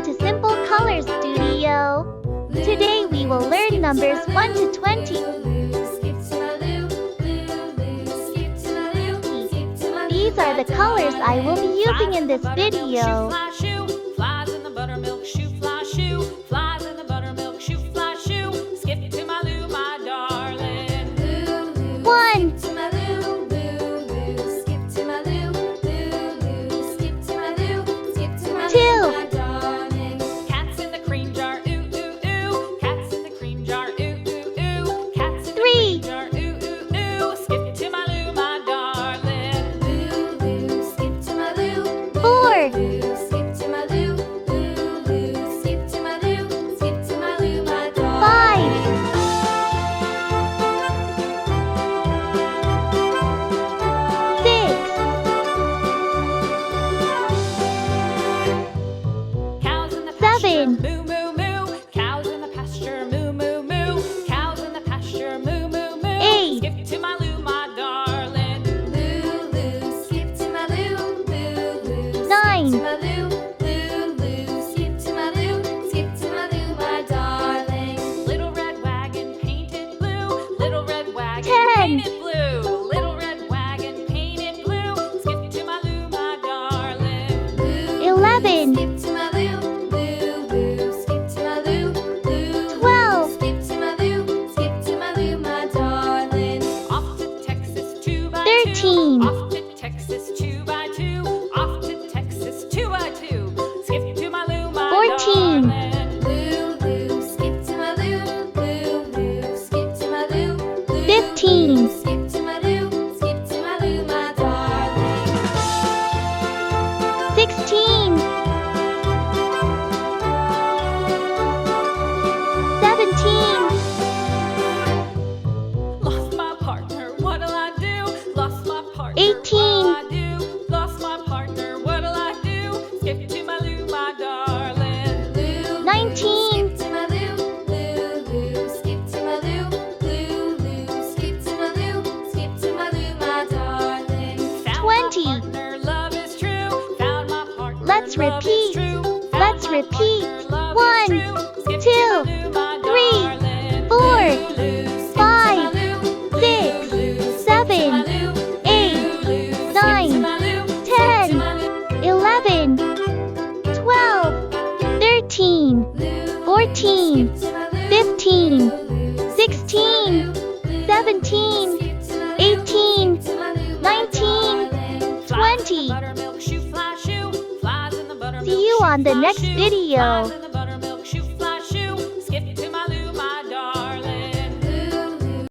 to Simple Colors Studio. Today we will learn numbers 1 to 20. These are the colors I will be using in this video. Flies in the buttermilk shoe, fly shoe. Flies in the buttermilk shoe, fly shoe. Skip to my Lou, my darling. 1, To my Lou, Lou, Lou. Skip to my Lou, Lou, Lou. Skip to my Lou, skip to my 2, Lou, my darling. Cats in the cream jar, ooh, ooh, ooh. Cats in the cream jar, ooh, ooh, ooh. Cats in the 3, cream jar, ooh, ooh, ooh. Skip to my Lou, my darling. Lou, Lou. Skip to my Lou, 4, Lou. Skip to my Lou, Lou, Lou. Skip to my Lou, skip to my Lou, my darling. 5, 6, Cows in the pasture, 7, moo, moo, moo. Cows in the pasture, moo, moo, moo. Cows in the pasture, moo, moo, moo. 8, Skip to my Lou, my darling. Lou, Lou, skip to my Lou, Lou, Lou. 9, Skip to my Lou, Lou, Lou. Skip to my Lou, skip to my Lou, my darling. Little red wagon painted blue. Little red wagon 10, painted blue. Little red wagon painted blue. Skip to my Lou, my darling. Lou, 11, skip to my Lou, Lou, Lou. Skip to my Lou, Lou, 12, Lou. Skip to my Lou, skip to my Lou, my darling. Off to Texas 2 by 2. 13, Off to Texas 2 by 2. Off to Texas 2 by 2. Skip to my Lou, my 14, darling. Lou, Lou. Skip to my Lou, Lou, Lou. Skip to my Lou, Lou, 15, Lou. Skip to my Lou, skip to my Lou, my darling. 16, 17, Lost my partner, what'll I do? Lost my partner, 18, what'll I do? Lost my partner, what'll I do? Skip to my Lou, my darling. Lou, 19, skip to my Lou, Lou, Lou. Skip to my Lou, Lou, Lou. Skip to my Lou, skip to my Lou, my darling. Found 20. my partner, love is true. Found my partner, Let's love is repeat. true. Found Let's my repeat. partner, love 1, is true. Skip 2, to my Lou, my 3, darling. 4, Lou, Lou. Skip to 5, my Lou, 6, Lou, Lou. 7, 8, 9, 10, 11, 12, 13, 14, 15, 16, 17, 18, 19, 20. See you on the next video.